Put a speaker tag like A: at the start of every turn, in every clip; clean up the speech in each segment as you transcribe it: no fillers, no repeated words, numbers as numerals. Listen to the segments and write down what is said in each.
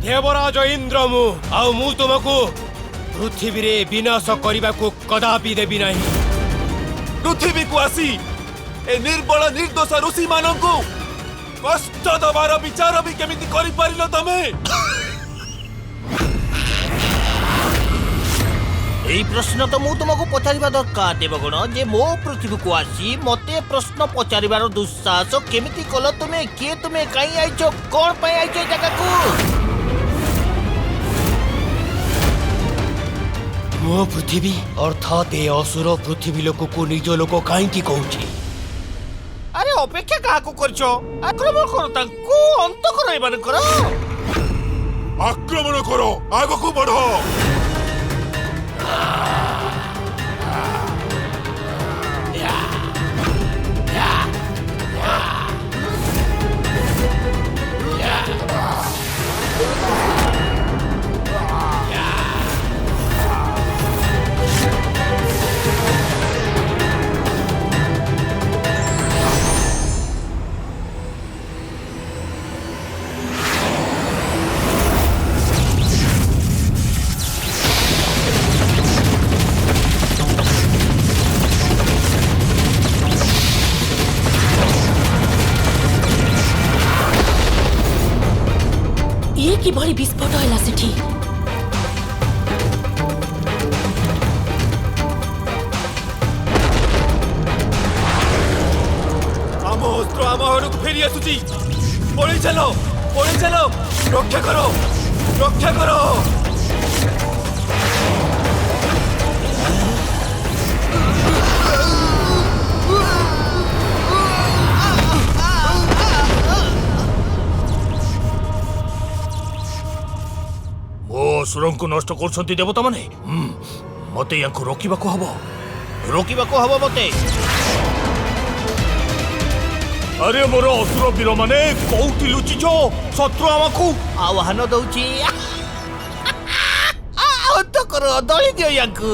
A: देवराज इंद्र मु आउ मु तुमको पृथ्वी रे विनाश करने को कदापि देवी नहीं।
B: पृथ्वी को आसी ए निर्बल निर्दोष ऋषि मानंकु कष्ट दबार विचार भी केमिति करि परिलो तमे?
C: এই প্রশ্ন তো মু তোমাকে পচারিবা দরকার দেবগণ যে মো পৃথিবীକୁ আসি মতে প্রশ্ন পচারিবার দুঃসাহস কেমিতি কল তুমি কে তুমি কাই আইছো কোন পাই আইছো জায়গাକୁ?
A: मो पृथ्वी अर्थात ए असुर पृथ्वी लोक को निज लोक कहीं कहूँ।
C: আরে অপেক্ষা কাহাକୁ করছো আক্রমণ করো তাଙ୍କୁ অন্ত করো এমানଙ୍କର।
B: आक्रमण करो आगकु बढ़ो।
D: ये कि भली विस्फोट होला सेठी?
B: आम अस्त्र आम हरक फेरी आसुची। पळी चलो रक्षा करो रक्षा करो।
C: असुरଙ୍କୁ ନଷ୍ଟ କରୁଛନ୍ତି ଦେବତା ମାନେ। ମତେ ୟାଙ୍କୁ ରୋକିବାକୁ ହବ ମତେ।
B: अरे मोर असुर वीर माने कोउठी लुचिछ शत्रु आमकु
C: ଆହ୍ୱାନ ଦଉଛି ଅନ୍ତ କର ଦଳି ଦିଅ ୟାଙ୍କୁ।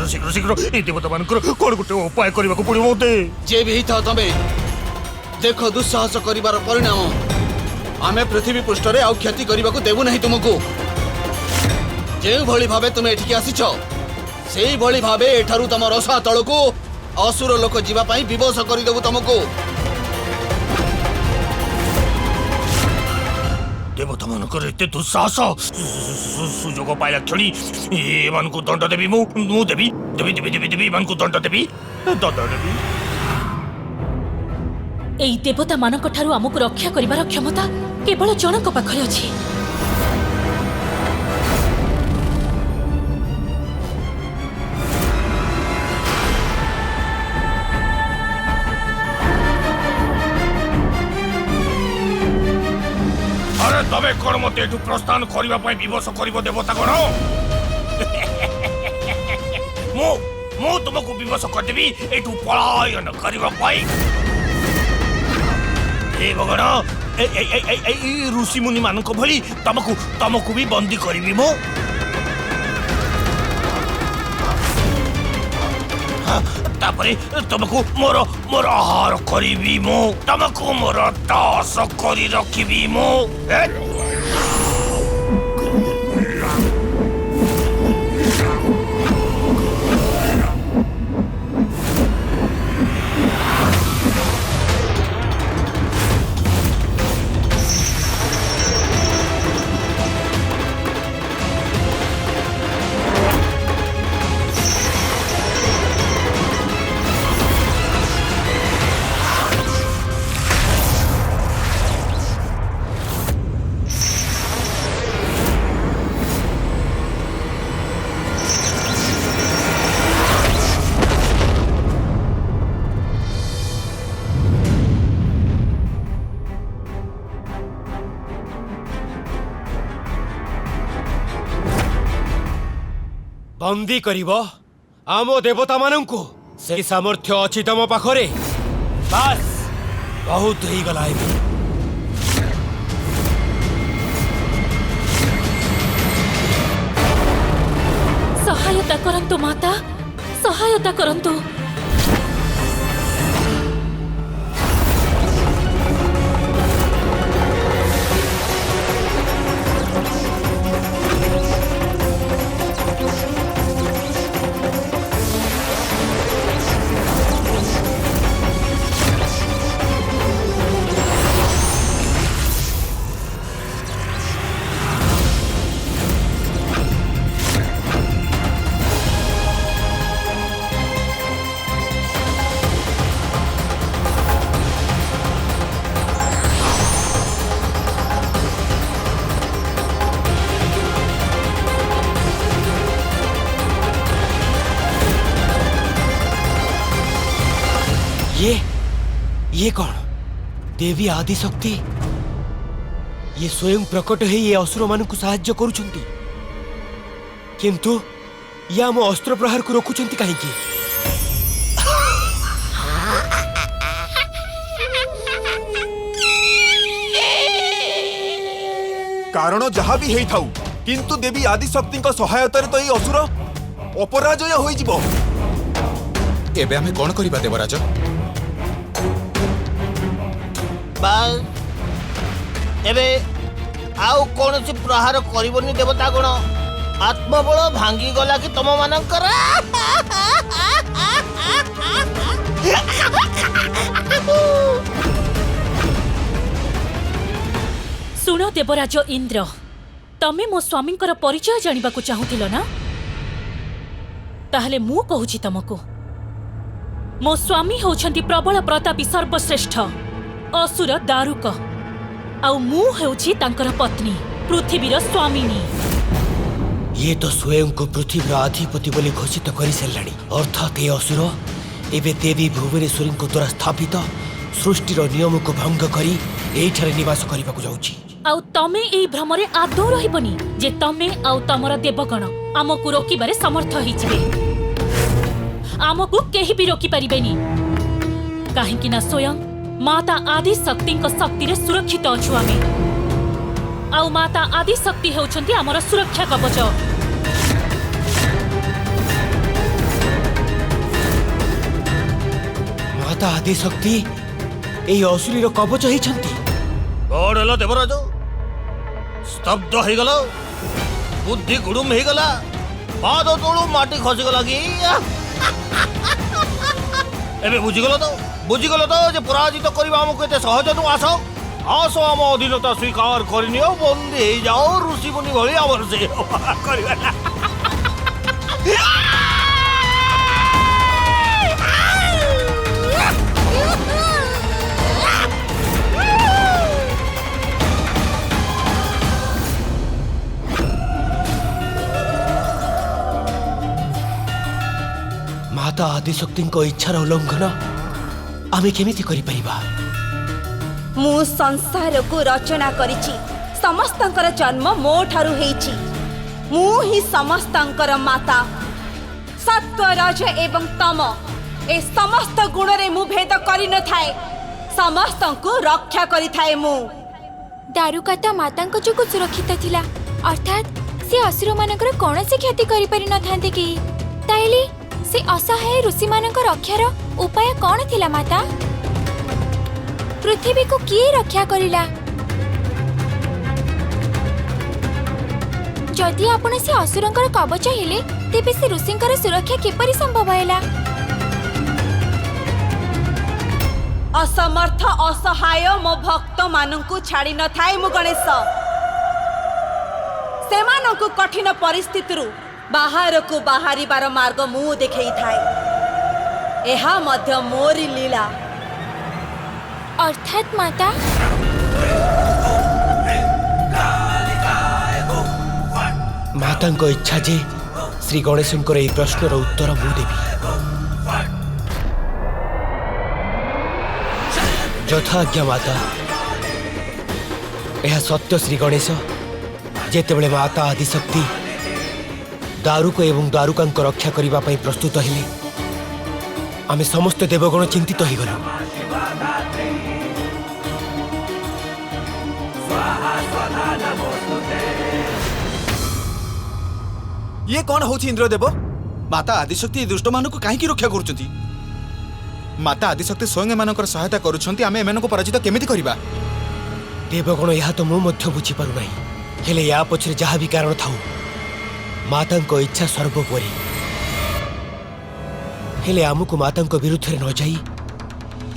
C: शीघ्र शीघ्र ए देवता मानकर कोन गुटे उपाय करबा को पड़िबो मते।
E: जे भी था तमे देखो दुस्साहस करिवार परिणाम आमे पृथ्वी पृष्ठ रे आउ क्षति करबा को देबु नहीं तुमको। जे भली भाबे तुमे एठिके आसीछ सेही भली भाबे एठारु तम रसा तळको असुर लोक जीवा पई विवश करि देबु तुमको।
C: देवता मानकर एते दुस्साहस सुजोग पाइला क्षणी एमानकु दंड देबी मु देबी देबी देबी देबी देबी एमानकु दंड देबी दंड देबी।
D: एई देवता मानक ठारू हमकु रक्षा करिवार क्षमता केवल जनक पाखरे अछि।
C: अरे तबे कोन मते एठु प्रस्थान करिबा पई विवश करिवो देवता गण। मु तुमको विवश कर देबी एठु पलायन करिबा पई। ए भगवान ए ऋषि मुनि मानक भली तमको भी बंदी करिबी मु। तापरे तुमको मोर आहार करिबी मु तुमको मोर दास करि रखिबी मु।
A: बंदी करिब आम देवता मानंकु से सामर्थ्य अछि तम पाखरे बस बहुत ही गला एबे।
D: सहायता करंतु माता, सहायता करंतु।
A: ये कौन देवी आदि शक्ति ये स्वयं प्रकट है ये असुर मानकु साहाय्य करूछंती किंतु या मो अस्त्र प्रहार को रोकुछंती काहेकि
B: कारण जहाँ भी थाउ किंतु देवी आदि शक्ति सहायता तो ये असुर अपराजय होई जिवो।
F: एबे हमें कौन करिबा देवराज?
C: एबे आउ कौन सी प्रहार करबनी देवता गण आत्मबल भांगी गला कि तुम मानकर
D: सुनो देवराज इंद्र, तमे मो स्वामींकर परिचय जानिबा को चाहुथिलो ना? ताहले मु कहूची तमको मो स्वामी होछंती प्रबल प्रतापी सर्वश्रेष्ठ असुर दारुक आउ मु हेउची तांकर पत्नी पृथ्वीर स्वामिनी।
A: ये तो स्वयं को पृथ्वीर अधिपति बोली घोषित करि सेलानी अर्थात ये असुर एबे देवी भुवनेश्वरी को द्वारा स्थापित सृष्टिर नियम को भंग करी एठारे निवास करिबा को जाउची।
D: आउ तमे एई भ्रमरे आदौ रहिबनी जे तमे आउ तमरा देवगण आमकु रोकिबारे समर्थ होइजिबे। आमकु केही भी रोकी परिबेनी काहेकि ना स्वयं माता आदि शक्ति शक्ति रे सुरक्षित अछु आमे। आउ माता आदि शक्ति हेउछंती हमर सुरक्षा कवच।
A: माता आदि शक्ति एई असुरीर कवच हेछंती।
C: बड़ल देवराज स्तब्ध हो गल, बुद्धि गुडुम हो गला, पाद तोलू माटी खसी गला कि एबे बुझिगल तो जे पराजित करबा हमको एते सहज नु आसो आसो हम अधीनता स्वीकार करनियो बंदी हे जाओ ऋषि मुनि भली हमर से करबा।
A: माता आदिशक्ति इच्छार उल्लंघन आमे केमिति करि परिबा?
G: मु संसार को रचना करिछि, समस्तंकर जन्म मो ठारु हेछि। मु ही समस्तंकर माता। सत्व रज एवं तम ए समस्त गुण रे मु भेद करि न थाए, समस्तंको रक्षा करि थाए मु।
H: दारुका तो मातांको जोगु सुरक्षित थिला, अर्थात से असुर मानकर कोनोसी क्षति करि परि न थांते कि ताइली से असहाय ऋषि मानक रक्षार उपाय कौन थिला माता? पृथ्वी को किए रक्षा करिला? जदि आपण से असुरंकर कवच हेले तेबे से ऋषिंकर सुरक्षा किपरि संभव हैला?
G: असमर्थ असहाय मो भक्त मानंकु छाड़ी न थाए मु गणेश। सेमानंकु कठिन परिस्थितिरु बाहर को बाहरिबार मार्ग मु देखै थाए। एहा मध्य मोरी लीला।
H: अर्थात माता
A: माता इच्छा जे श्री गणेशंकर एई प्रश्नर उत्तर मु देबी। यथाज्ञा माता। यह सत्य श्री गणेश, जेतेबेले माता आदिशक्ति दारुक एवं दारुकांक रक्षा करबा पई प्रस्तुत हेले आमे समस्त देवगण चिंतित हो गलु।
B: ये कौन होची इंद्रदेव?
E: माता आदिशक्ति दुष्ट मानक कहीं रक्षा करुछंती।
F: माता आदिशक्ति स्वयं एमानकर सहायता करुछंती। आमे एमानको पराजित केमिति करिबा?
A: देवगण यह तो मु मध्य बुझी पारु नाही, हेले या पछरे जहा भी कारण थाउ मातांको इच्छा सर्वोपरि। हेले आमुको मातांको विरुद्ध न जाई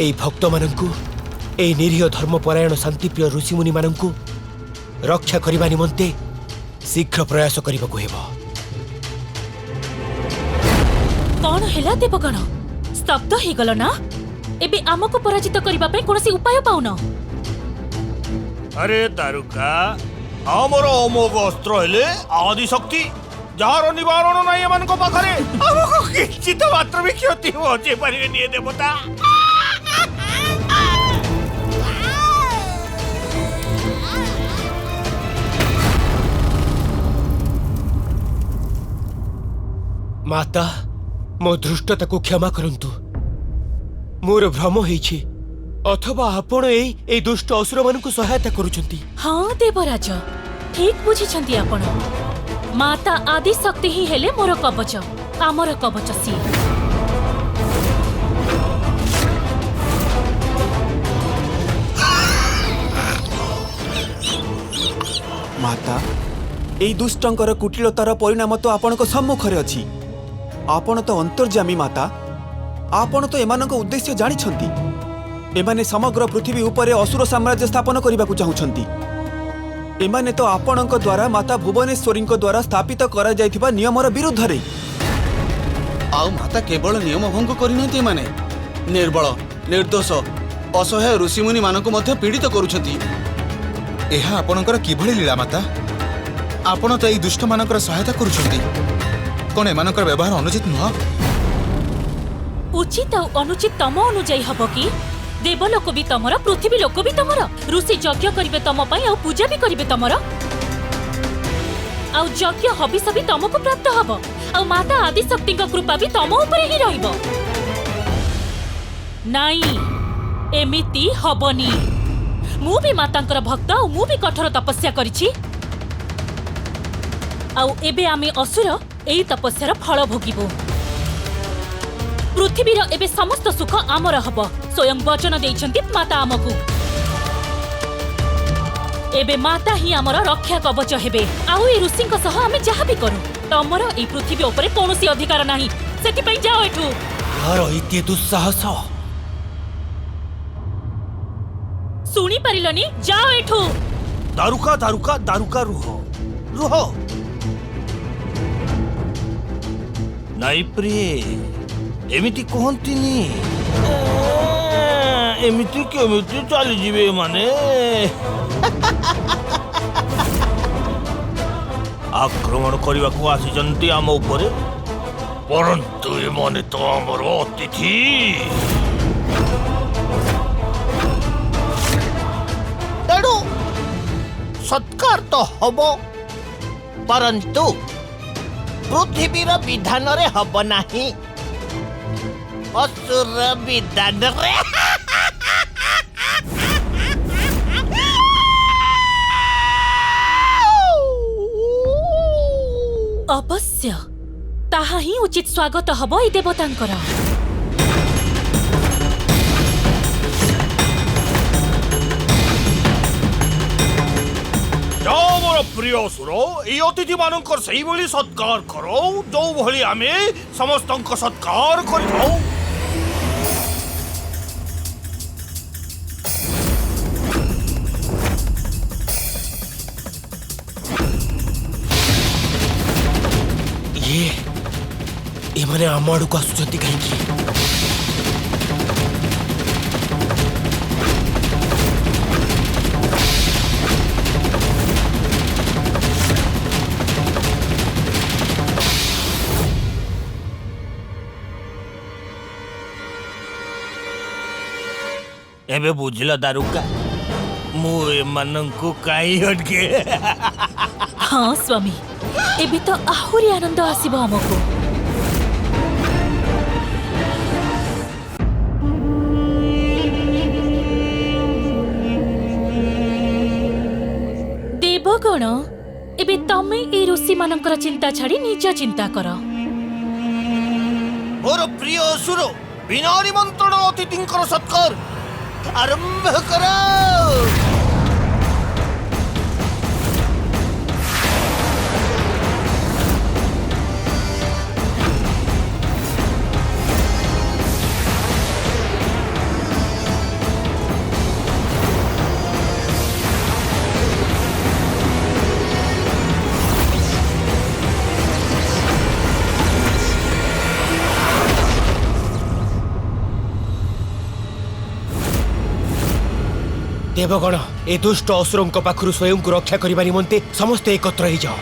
A: एई भक्त मानंकु एई निरीह धर्मपरायण शांतिप्रिय ऋषिमुनि मानंकु रक्षा करिबा निमंते शीघ्र प्रयास करिबाकु हेबो।
D: कौन हेला देवगण? स्तब्ध हो गल ना? एबे आमको पराजित करबा पई कोनोसी उपाय पाउन?
C: अरे दारुका आमर अमोघ अस्त्र हेले आदिशक्ति जार निवारण नाही एमानक पाखरे। हमको किंचित मात्र भी क्षति पहुंचे पारे नहीं देवता।
A: माता मो धृष्टता को क्षमा करंतु। मोर भ्रम होईछि अथवा आपण एई दुष्ट असुर मानकु सहायता करूछंती।
D: हाँ देवराज, ठीक बुझिछंती आपण। माता आदि शक्ति ही हेले मोर कवच, आमर कवच सी।
B: माता एई दुष्टंकर कुटिलतार परिणाम तो आपणको सम्मुखरे अछि। आपण तो अंतर्जामी माता, आपण तो एमानक उद्देश्य जानिछंती। एमाने समग्र पृथ्वी उपरे असुर साम्राज्य स्थापन करबाकू चाहुछंती। एमाने तो आपणक द्वारा माता भुवनेश्वरी द्वारा स्थापित करा जायथिबा नियमर विरुद्ध रे।
E: आउ माता केवल नियम भंग करिनथि, माने निर्बल निर्दोष असहाय ऋषिमुनि मानकु मध्ये पीड़ित करूछंती।
F: एहा आपणकर किभଳି लीला माता? आपण तो एई दुष्ट मानकर सहायता करुछंती। कोन एमानकर व्यवहार अनुचित नुह?
D: उचित और अनुचित तम अनुजाई हब कि? देवलोक भी तमर, पृथ्वी लोक भी तमर। ऋषि यज्ञ करिवे तम पई और पूजा भी करिवे तमर। और यज्ञ हबिष भी तमको प्राप्त हब और माता आदि शक्ति कृपा भी तम ऊपर ही रहिबो। नाई एमिति हबनी। मु भी मातांकर भक्त और मु भी कठोर तपस्या करिछि। और एबे आमे असुर एई तपस्यार फल भोगिबो। पृथ्वीर एबे समस्त सुख आमर हब। स्वयं वचन देइछंती माता आमकु। एबे माता ही आमर रक्षा कवच हेबे। आउ ए ऋषिंक सह आमे जहा भी करू तमर एई पृथ्वी उपरे कोनोसी अधिकार नाही। सेति पई जाओ एठू।
A: यार इते दुस्साहस।
D: सुनी परिलनी, जाओ एठू।
C: दारुका दारुका दारुका रुह रुह। नाई प्रिय एमिति कहंतिनी। एमिति केमिति चली जिवे माने? आक्रमण करबाकू आसीचंती आम उपरे, परंतु एमाने तो आमर अतिथि। तेणु सत्कार तो हबो, परंतु पृथ्वीर विधान रे हब नाही, असुर विधान रे।
D: अवश्य ताहा ही उचित स्वागत हब ए देवतांकर।
C: जाओ मोर प्रिय असुर, ए अतिथि मानकर सही भली सत्कार करो जो भली आमे समस्तंक सत्कार करिथौ।
A: ये माने आम आड़क आसुचंती कहीं?
C: एबे बुझिला दारुका, मु एमानंकु काई हटके।
D: हाँ स्वामी, एबे तो आहुरी आनंद आसीबो हमको। देवगण एबे तमे ए ऋषि मानकर चिंता छाड़ी निज चिंता कर।
C: मोर प्रिय असुर बिना निमंत्रण अतिथिंकर सत्कार आरंभ करो।
A: देवगण ए दुष्ट असुरों पाखु स्वयं को रक्षा करने निमंते समस्ते एकत्र हो जाओ।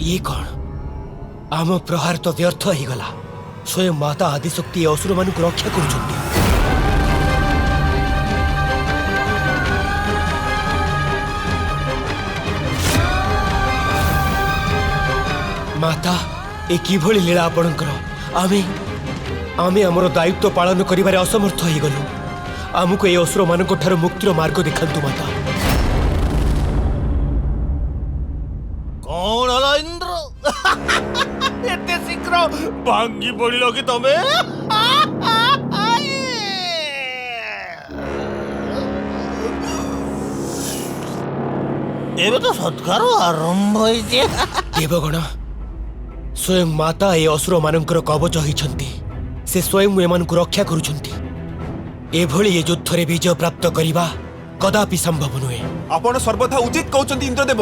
A: ये कौन आम प्रहार तो व्यर्थ ही गला। स्वयं माता आदिशक्ति असुर मान रक्षा करुछंती। माता ए किभଳି लीला आपणकर आमे आमे हमर दायित्व पालन करिबारे असमर्थ ही गलु। आमको ए असुर मानक ठार मुक्तिर मार्ग देखांतु माता।
C: कौन हला इंद्र एते शीघ्र भांगी पड़िल कि तमे? एबे तो सत्कार आरंभ होइजे।
A: देवगण स्वयं माता ए असुर मानकर कवच होइछंती। से स्वयं एमानकु रक्षा करुछंती। एभଳି ए युद्धरे विजय प्राप्त करिबा कदापि संभव नुहे।
B: आपण सर्वथा उचित कहउचंती इंद्रदेव।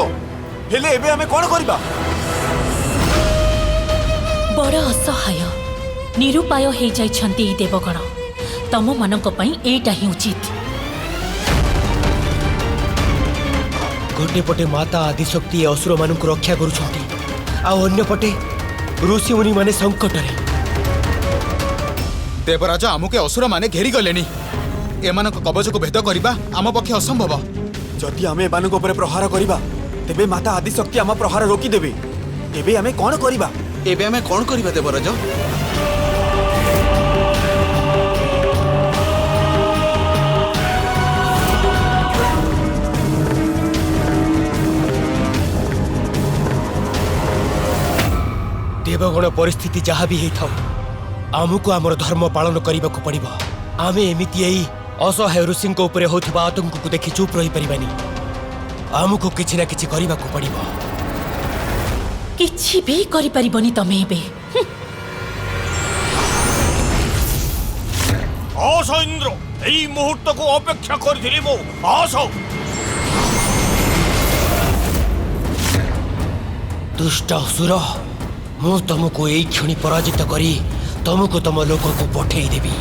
B: हेले एबे हमें कोन करिबा?
D: बड़ असहाय निरुपाय हो जाइछंती ई देवगण। तम मानक पई एटा ही उचित।
A: गोटे पटे माता आदिशक्ति असुर मानक रक्षा करुछंती आ अन्य पटे ऋषि मुनि माने संकट रे।
F: देवराज आमुके असुर माने घेरी गलेनी। एमानक कवच को भेद करिबा आम पक्षे असंभव।
B: जदि आमे एमानक ऊपर प्रहार करिबा तेबे माता आदिशक्ति आम प्रहार रोकी देबे। एबे आमे कोन करिबा?
E: एबे आमे कोन करिबा देवराज?
A: देवगण परिस्थिति जहाँ भी था आमको आमर धर्म पालन करने को पड़ो। आम एमती यही असहाय ऋषि होता आतंक को देखि चुप रही पारिबानी। आमको किछि ना किछि करने को पड़ो।
D: किछि भी करि परिबनी तमे एबे।
C: आस इंद्र एई मुहूर्त को अपेक्षा करथिली मो। आस
A: दुष्ट असुर मु तुमको यही क्षणी पराजित करी तुमको तुम लोक को पठेई देबी।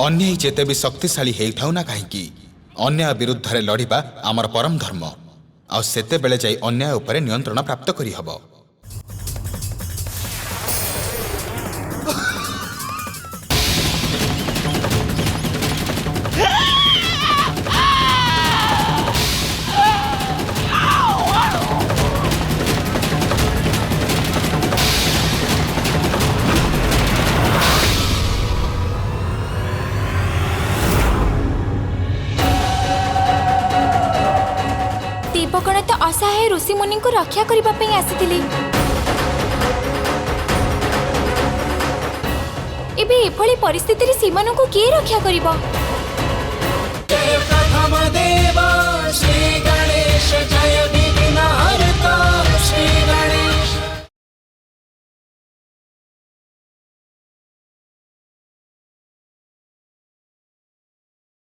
F: अन्याय जेते भी शक्तिशाली हेउथाउ ना काहेकि अन्याय विरुद्धरे लड़िबा आमर परम धर्म आ सेते बेले जाई अन्याय उपरे नियंत्रण प्राप्त करी हबो।
H: ଦେବଗଣ ତ ଅସହାୟ ଋଷିମୁନିଙ୍କୁ ରକ୍ଷା କରିବା ପାଇଁ ଆସିଥିଲେ। ଏବେ ଏଭଳି ପରିସ୍ଥିତିରେ ସେମାନଙ୍କୁ କିଏ ରକ୍ଷା କରିବ?